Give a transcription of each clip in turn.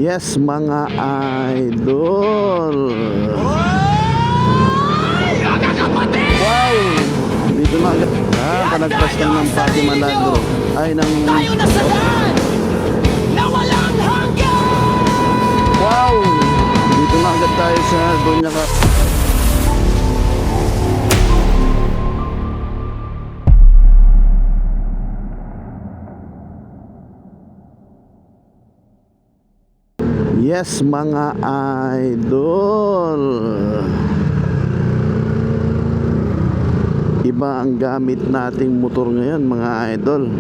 Yes, mga idol. Wow! Dito na agad. Panagpas lang ng Pati Malagro. Ay, ng... Tayo na sa daan na walang hanggan! Wow! Dito na agad tayo sa Doña Cat. Yes, mga idol. Iba ang gamit nating motor ngayon, mga idol.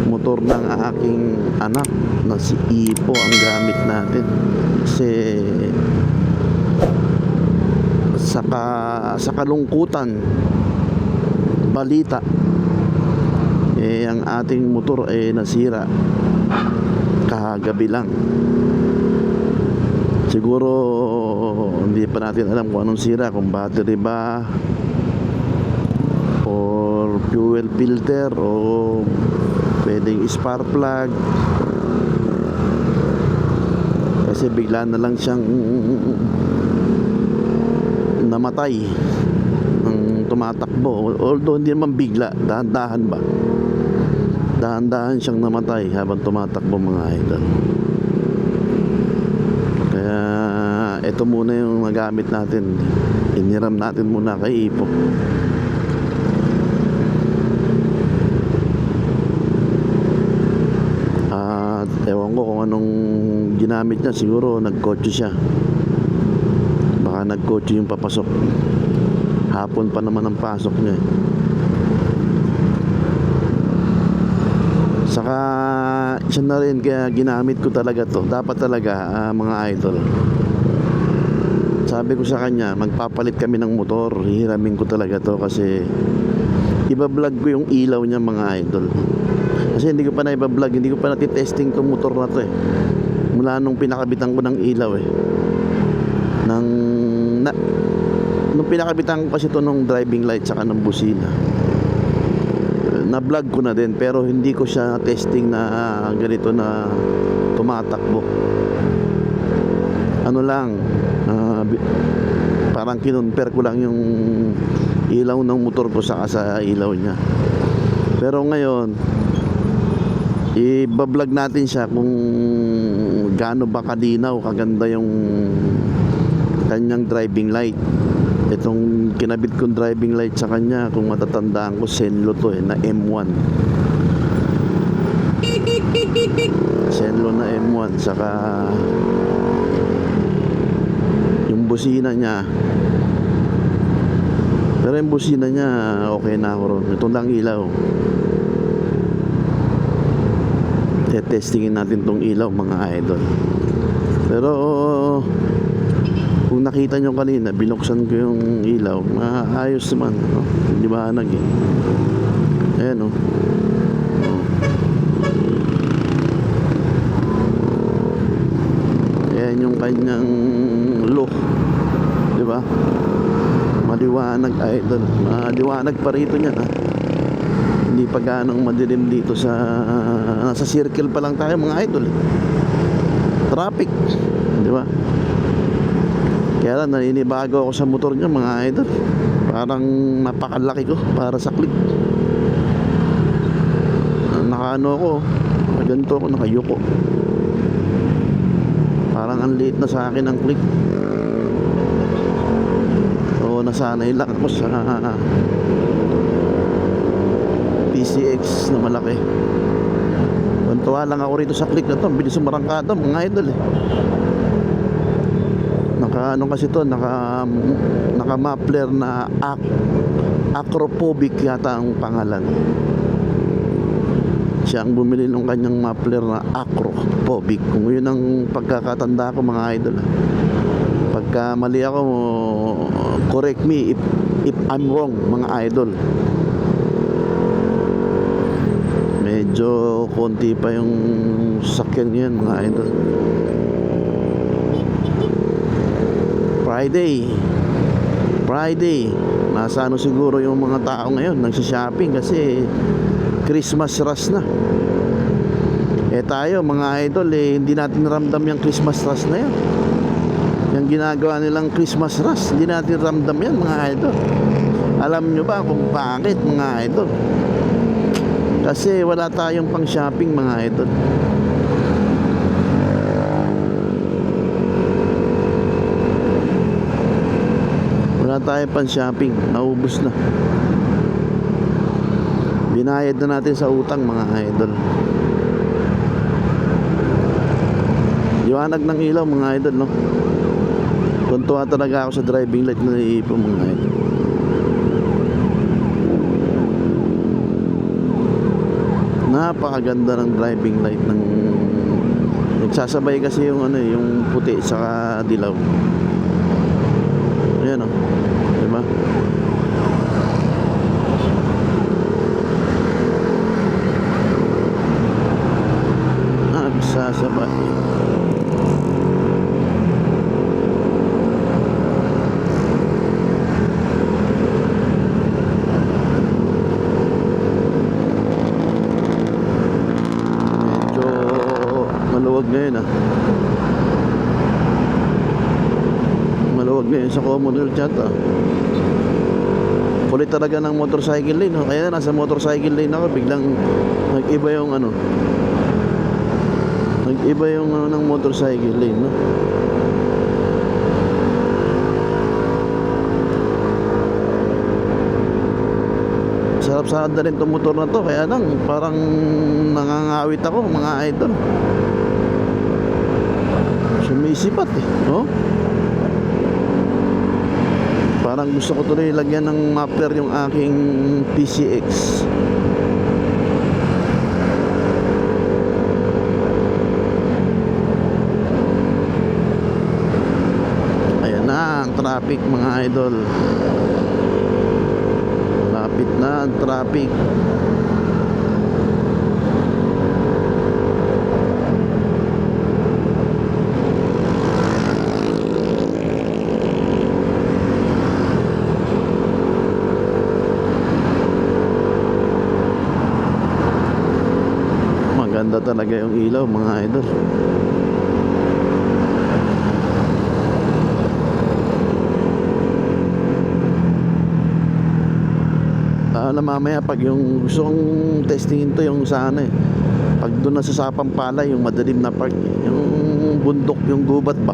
Motor ng aking anak na si Ipo ang gamit natin. Kasi sa kalungkutan, balita, ang ating motor nasira kahagabi lang. Siguro hindi pa natin alam kung anong sira, kung battery ba or fuel filter o pwedeng spark plug, kasi bigla na lang siyang namatay ng tumatakbo. Although hindi naman bigla, dahan-dahan ba, dahan-dahan siyang namatay habang tumatakbo, mga idol. Kaya ito muna yung nagamit natin, iniram natin muna kay Ipo. At ewan ko kung anong ginamit niya. Siguro nagkotse siya, baka nagkotse yung papasok. Hapon pa naman ang pasok niya. Saka siya na rin, kaya ginamit ko talaga to. Dapat talaga, mga idol, sabi ko sa kanya, magpapalit kami ng motor, hihiramin ko talaga to. Kasi iba-vlog ko yung ilaw niya, mga idol. Kasi hindi ko pa na-iba-vlog, hindi ko pa natitesting tong motor na to mula nung pinakabitan ko ng ilaw nung pinakabitan ko kasi to nung driving light saka ng busina. Na-vlog ko na din, pero hindi ko siya testing na ganito na tumatakbo. Ano lang, parang kinunper ko lang yung ilaw ng motor ko sa ilaw niya. Pero ngayon, i-vlog natin siya kung gaano ba kalinaw, kaganda yung kanyang driving light. Itong kinabit kong driving light sa kanya, kung matatandaan ko, Senlo to na M1. Senlo na M1. Saka yung busina niya, pero yung busina niya okay na ako ron. Ito lang ilaw. Testingin natin tong ilaw, mga idol. Pero kung nakita nyo kanina, binuksan ko yung ilaw, maayos naman, hindi mahanag ayan ayan yung kanyang look, di ba? Maliwanag, idol, maliwanag pa rito niyan, hindi pa ganong madilim dito sa nasa circle pa lang tayo, mga idol. Traffic, di ba? Kaya lang, naninibago ako sa motor niya, mga idol. Parang napakalaki ko para sa click. Nakaano ako, ganito ako, nakayuko. Parang ang liit na sa akin ang click. Oo, nasanay lang ako sa PCX na malaki. Tuntua lang ako rito sa click na to. Bilis sumarangkada, mga idol Naka ano kasi to, naka muffler na Acrophobic yata ang pangalan. Siya ang bumili ng kanyang muffler na Acrophobic. Kung yun ang pagkakatanda ko, mga idol. Pagka mali ako, correct me if I'm wrong, mga idol. Medyo konti pa yung sakyan yan, mga idol. Friday, nasa ano siguro yung mga tao ngayon, nagsha-shopping kasi Christmas rush na. Eh tayo mga idol, hindi natin ramdam yung Christmas rush na yan. Yung ginagawa nilang Christmas rush, hindi natin ramdam yan mga idol. Alam nyo ba kung bakit mga idol? Kasi wala tayong pang shopping mga idol. Wala tayong pang shopping, naubos na. Binayad na natin sa utang mga idol. Liwanag ng ilaw mga idol, no? Tuntua talaga ako sa driving light na naiipo mga idol. Napakaganda ng driving light ng nagsasabay kasi yung yung puti sa dilaw. Ayan, oh. Diba? Nagsasabay. Maluwag ngayon maluwag ngayon sa Commonwealth chat kulit talaga ng motorcycle lane, kaya nasa motorcycle lane ako biglang nag-iba yung ng motorcycle lane, no? Sarap sana rin itong motor na to, kaya lang parang nangangawit ako mga idol. Sumisipat oh. Parang gusto ko tuloy lagyan ng muffler yung aking PCX. Ayan na ang traffic mga idol. Lapit na ang traffic. Maganda talaga yung ilaw mga idol. Na mamaya pag yung gusto kong testingin to yung sana pag doon na sa Sapampala yung madilim na park, yung bundok, yung gubat ba,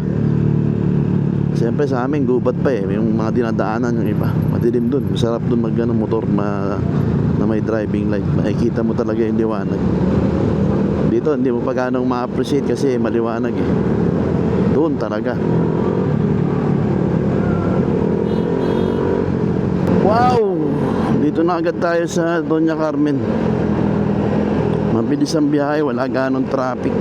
siyempre sa amin gubat pa yung mga dinadaanan yung iba madilim doon, masarap doon mag motor na may driving light, makikita mo talaga yung liwanag. Dito hindi mo pa ganong ma-appreciate kasi maliwanag doon talaga. Wow! Dito na agad tayo sa Doña Carmen. Mabilis ang biyahe, wala ganong traffic.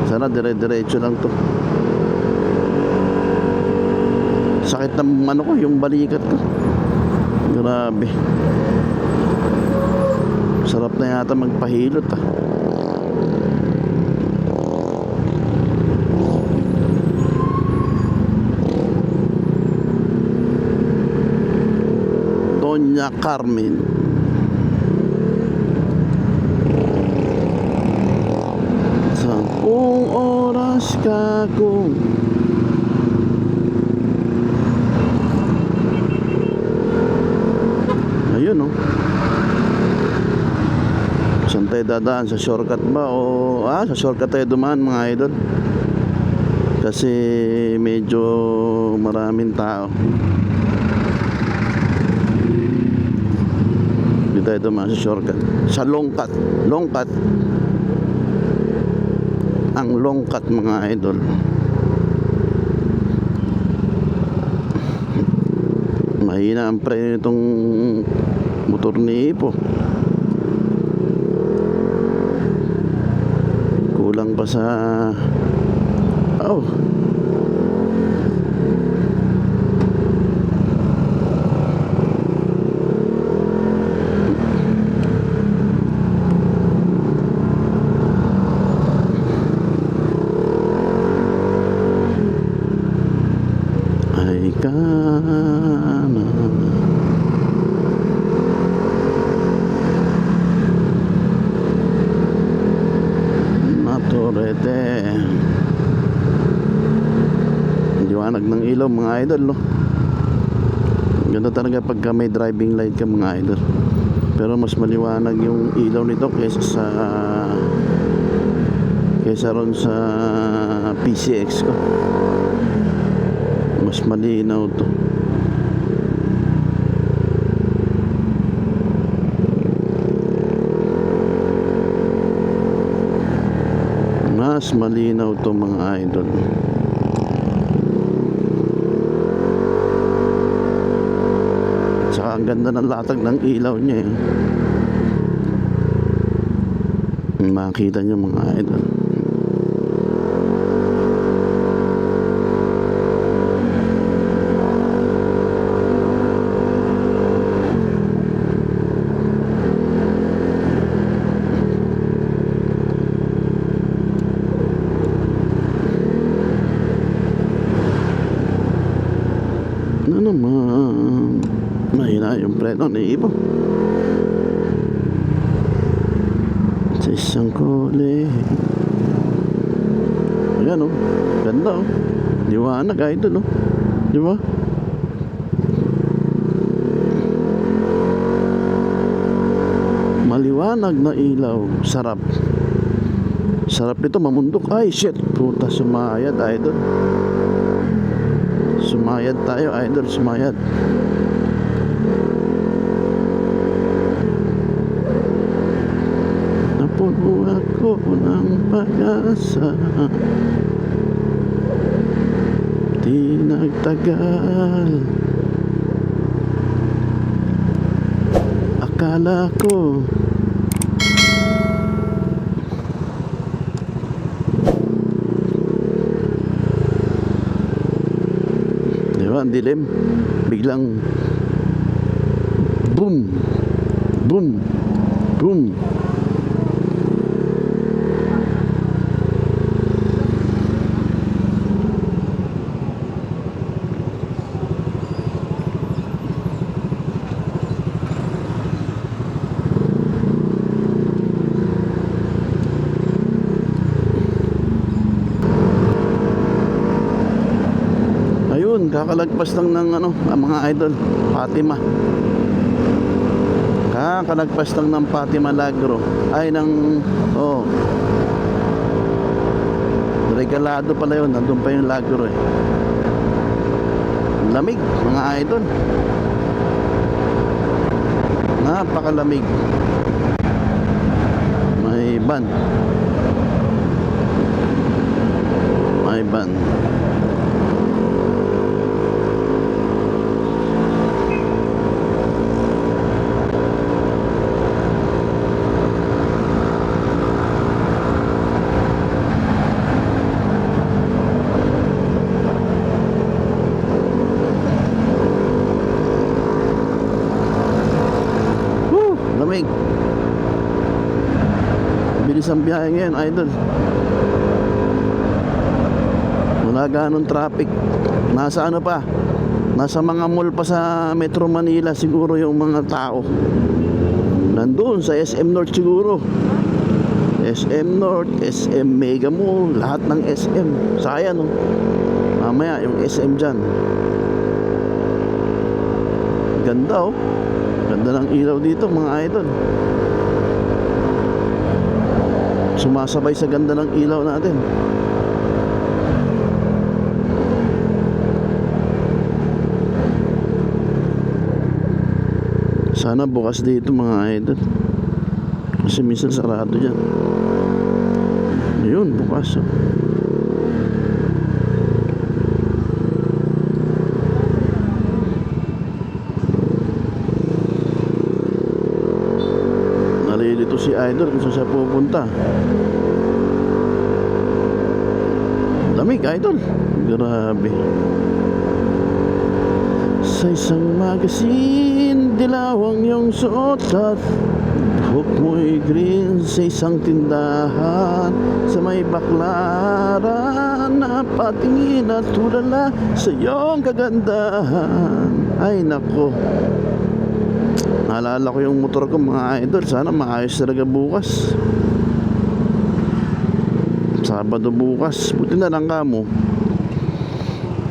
Sana dire-diretso lang to. Sakit ng ko, yung balikat ko. Grabe. Sarap na yata magpahilot Doña Carmen. Sampung oras ka kung ayun saan tayo dadaan? Sa shortcut ba? O sa shortcut tayo dumaan mga idol kasi medyo maraming tao. Tayo dumaan sa shortcut sa longkat ang longkat mga idol. Mahina ang preno nitong motor ni Ipo, kulang pa sa kana. liwanag ng ilaw mga idol, no? Ganda talaga pagka may driving light ka mga idol. Pero mas maliwanag yung ilaw nito kaysa ron sa PCX ko. Mas malinaw to. Mas malinaw to mga idol. Tsaka ang ganda ng latag ng ilaw niya, eh. Makita niyo mga idol. Ano naman, mahina yung preno ni Ibo sa isang kole. Ayan, oh, ganda, oh, liwanag idol, oh, di ba? Maliwanag na ilaw, sarap nito mamundok. Ay shit, puta, sumayad idol. Sumayad tayo idol, sumayad. Napuno ako ng pag-asa, di nagtagal. Akala ko ang dilim, biglang boom, boom, boom. Kakalagpas lang ng mga idol, Fatima. Kakalagpas lang ng Fatima Lagro. Ay Regalado pala yun. Nandun pa yung Lagro, eh. Lamig mga idol, napakalamig. May ban. Lamig. Bilis ang biyahe ngayon idol. Wala ganong traffic. Nasa nasa mga mall pa sa Metro Manila siguro yung mga tao. Nandun sa SM North siguro. SM North, SM Mega Mall, lahat ng SM. Sayang, no? Mamaya yung SM dyan. Ganda, oh. Ganda ng ilaw dito mga idol. Sumasabay sa ganda ng ilaw natin. Sana bukas dito mga idol, kasi minsan sarado dyan. Ayun, bukas, oh. Nalilito si idol kung saan siya pupunta. Lamig idol, grabe. Sa isang magasin, dilaw ang iyong suot at buhok mo'y green. Sa isang tindahan sa may Baklaran, napatingin at tulala sa iyong kagandahan. Ay nako, naalala ko yung motor ko mga idol. Sana maayos talaga bukas. Sabado bukas. Buti na lang kamo.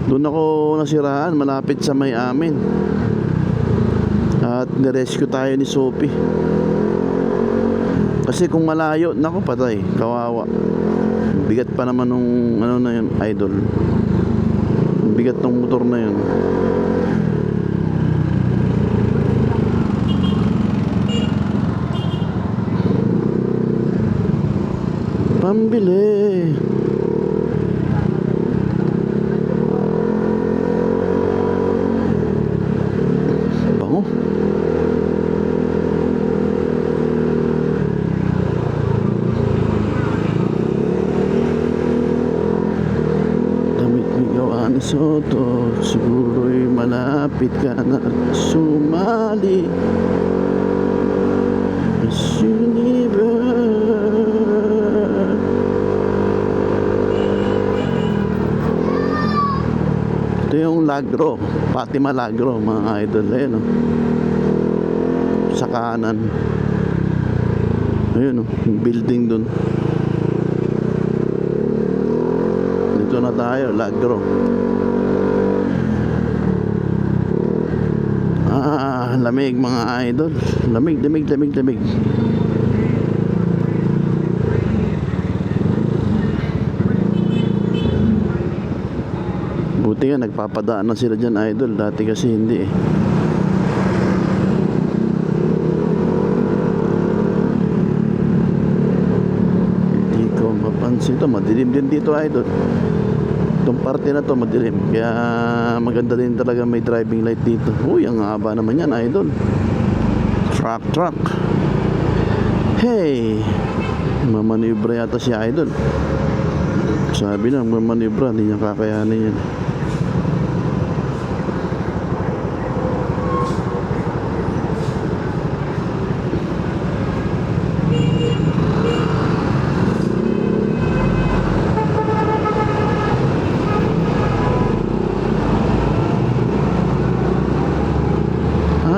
Doon ako nasiraan, malapit sa may amin. At nirescue tayo ni Sophie. Kasi kung malayo, naku patay, kawawa. Bigat pa naman nung ano na yun, idol. Bigat ng motor na yun. Pambili. Bango. Damit ni gawa ni Soto, siguro'y malapit ka na sumali. Miss Universe. Ito yung Lagro, Fatima Lagro, mga idol. Ayan o, sa kanan. Ayun o, yung building dun. Dito na tayo, Lagro. Lamig mga idol. Lamig. Buti nga nagpapadaan na sila dyan, idol. Dati kasi hindi eh. Hindi ko mapansin ito. Madilim din dito, idol. Itong parte na to madilim. Kaya maganda din talaga may driving light dito. Uy, ang haba naman yan, idol. Truck. Hey, mamanibra yata si idol. Sabi na, mamanibra, hindi niya kakayanin yan.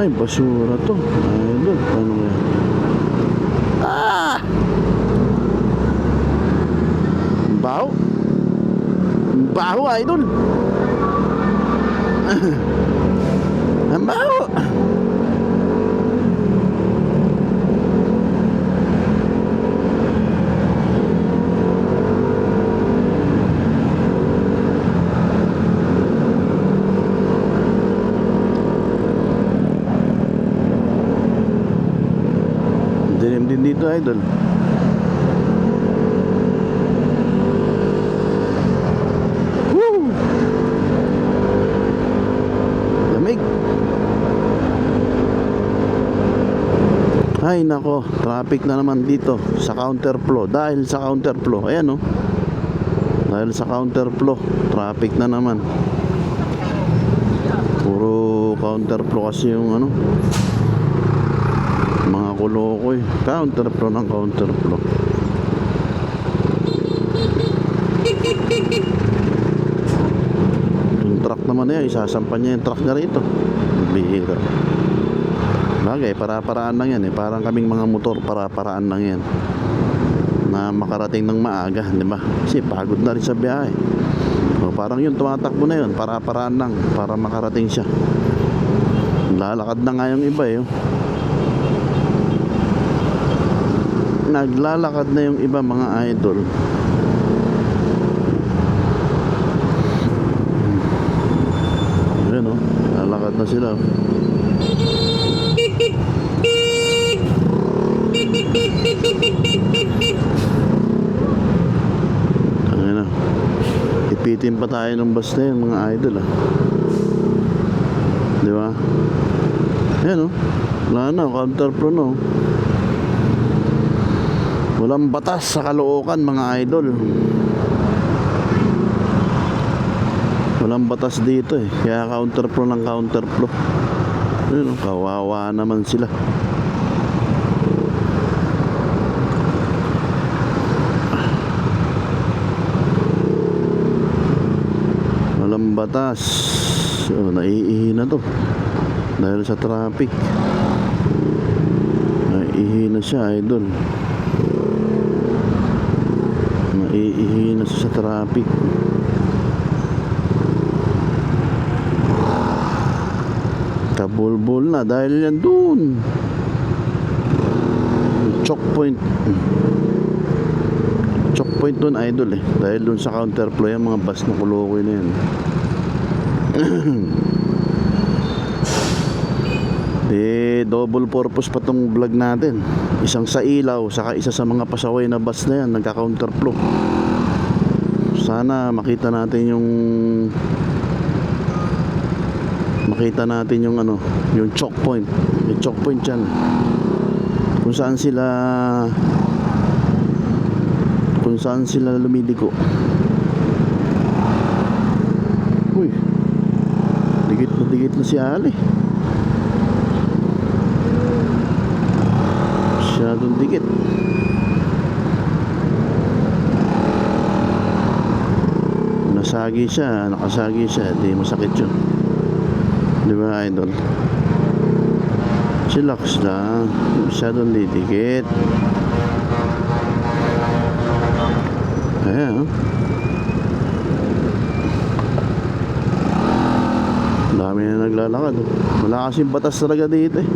Ay, basura to. Idol, paano yan? Baho, idol. Ang baho. Dilim din dito, idol. Woo! Lamig. Ay nako, traffic na naman dito sa counterflow. Dahil sa counterflow, ayan oh. Dahil sa counterflow, traffic na naman. Puro counterflow kasi yung ano, mga kulokoy. Counterflow ng counterflow. Yung truck naman na yan, isasampan niya yung truck niya rito. Bihira. Bagay, para-paraan lang yan eh. Parang kaming mga motor, para-paraan lang yan. Na makarating ng maaga, di ba? Kasi pagod na rin sa biyahe. O, parang yun, tumatakbo na yun. Para-paraan lang, para makarating siya. Lalakad na nga yung iba eh. Naglalakad na yung iba, mga idol. Ayan o, lalakad na sila. Ayan na, ipitin pa tayo ng bus na yun, mga idol ah. Di ba? Ayan o, wala na, counterflow no. Walang batas sa Caloocan, mga idol. Walang batas dito eh. Kaya counterflow ng counterflow. Ayun, kawawa naman sila. Walang batas. So, naiihi na to. Dahil sa traffic. Naiihi na siya, idol. Naiihi Ihina sa traffic. Kabulbul na dahil yan dun. Choke point. Choke point dun, idol eh. Dahil dun sa counterflow yan, mga bus na Kulokoy na yan. Double purpose pa tong vlog natin. Isang sa ilaw, saka isa sa mga pasaway na bus na yan, nagka-counterflow. Sana makita natin yung ano, yung choke point. May choke point yan. Kung saan sila lumiliko. Uy, digit na si Ali. Masyadong dikit. Nakasagi siya, di masakit yun. Di ba, idol? Chillax lang. Masyadong didikit. Ayan, oh. Dami na naglalakad, oh. Wala kasing batas talaga dito eh.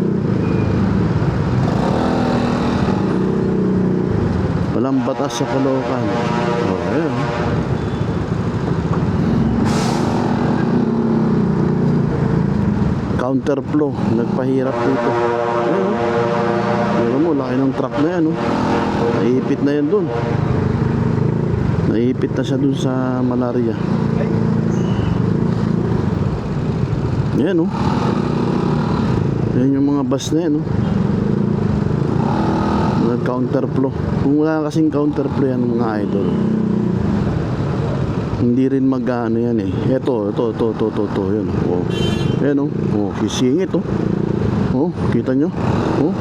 Walang batas sa Caloocan. Oh, ayan. Counterflow, nagpahirap dito. Ayan. Meron mo, laki ng truck na yan, oh. Naipit na yan dun. Naipit na siya dun sa malaria. Ayan, oh. Ayan yung mga bus na yan, oh. Counterflow. Kung wala kasing counterflow yan, mga idol, hindi rin mag-ano yan eh. Ito yan. Oh. Ayan, oh. Oh, kisingit, oh. Oh, kita nyo? Oh.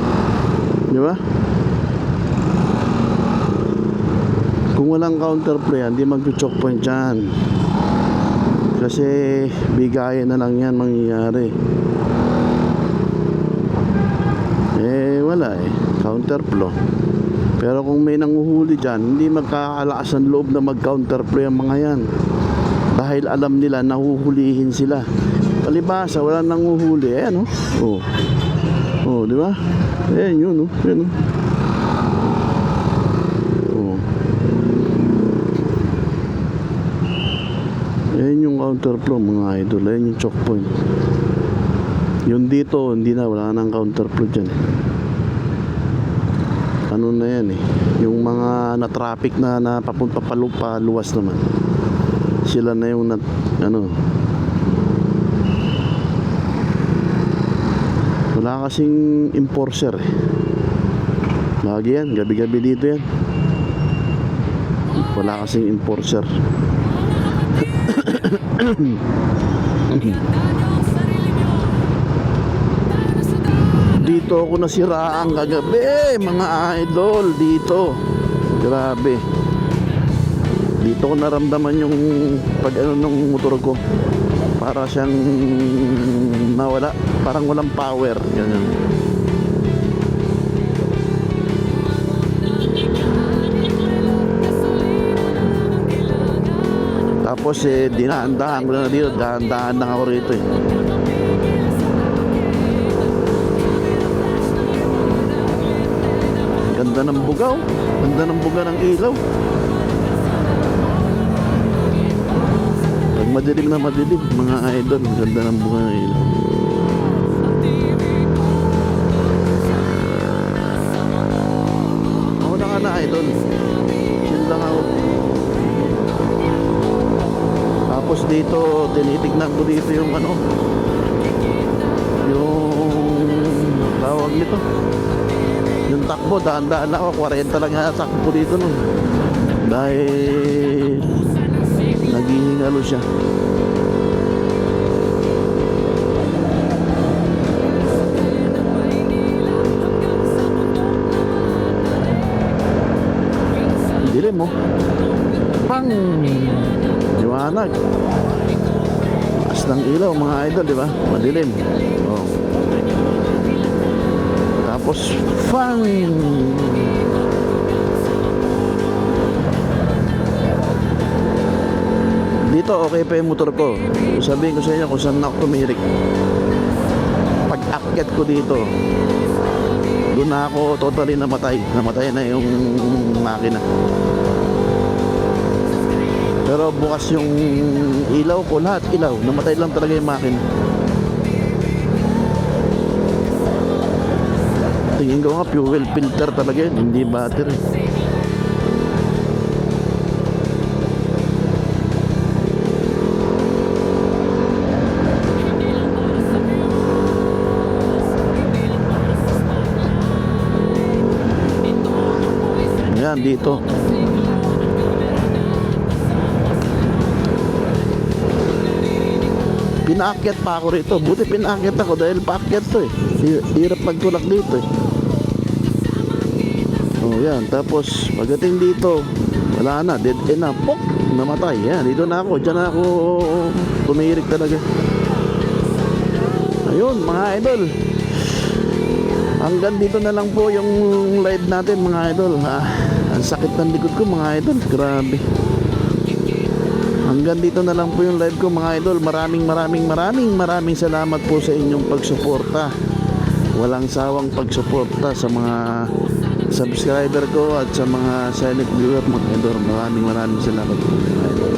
Di ba? Kung walang counterflow yan, hindi mag-choke point yan. Kasi bigayan na lang yan mangyayari. Wala eh, counterflow. Pero kung may nanguhuli dyan, hindi magkakalakas ang loob na mag-counterflow ang mga yan. Dahil alam nila nahuhulihin sila. Palibasa, wala nanguhuli. Ayan, oh. Oh, oh, di ba? Ayan yun, oh. Ayan, oh. Oh. Ayan yung counterflow, mga idol. Ayan yung choke point. Yung dito, hindi na, wala nang counterflow dyan. Ano na yan eh, yung mga na-traffic na papunta paluwas naman, sila na yung wala kasing enforcer eh. Lagi yan, gabi-gabi dito yan. Wala kasing enforcer. Dito ako nasiraan kagabi, mga idol, dito. Grabe. Dito ko naramdaman yung pag ng motor ko. Para siyang nawala, parang walang power. Ganyan. Tapos dinahandahan ko na dito, dahan-dahan lang ako rito eh. Ganda ng bugaw. Ganda ng buga ng ilaw. Pag madilim na madilim, mga idol, ganda ng buga ng ilaw. Ako na idol. Chill lang ako. Tapos dito, tinitignan ko dito yung yung tawag nito. Yung takbo, daan-daan ako, 40 lang nga takbo dito nun. Dahil naghihingalo siya. Dilim mo. Pang! Liwanag. Taas ng ilaw, mga idol, di ba? Madilim. Oh. Tapos fun. dito, okay pa yung motor ko. Sabihin ko sa inyo kung saan ako tumirik. Pag akyat ko dito, doon na ako totally namatay. Namatay na yung makina. Pero bukas yung ilaw ko, lahat ilaw. Namatay lang talaga yung makina. Tingin ko nga fuel filter talaga yun, hindi battery. Ayan, dito. Pinaakyat pa ako rito. Buti pinaakyat ako dahil paakyat to eh. Hirap magtulak dito eh. Oh, yan. Tapos, pagdating dito, wala na. Dead end na. Pok! Namatay. Yan. Dito na ako. Diyan na ako tumirik talaga. Ayun, mga idol. Hanggang dito na lang po yung live natin, mga idol. Ang sakit ng likod ko, mga idol. Grabe. Hanggang dito na lang po yung live ko, mga idol. Maraming salamat po sa inyong pagsuporta. Walang sawang pagsuporta sa mga subscriber ko at sa mga silent viewer, mga idol. Maraming salamat po, mga idol.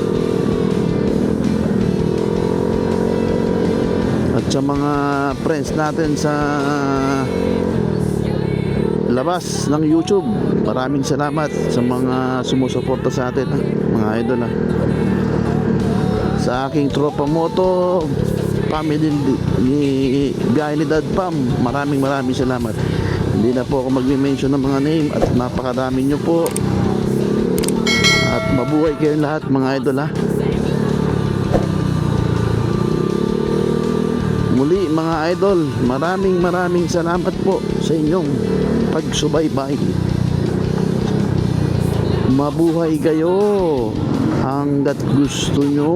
At sa mga friends natin sa labas ng YouTube, maraming salamat sa mga sumusuporta sa atin, mga idol. Sa aking tropa moto family ni Biyahe ni Dad Pam, maraming salamat. Hindi na po ako mag-mention ng mga name at napakarami nyo po. At mabuhay kayong lahat, mga idol, ha. Muli, mga idol, maraming salamat po sa inyong pagsubaybay. Mabuhay kayo hanggat gusto nyo.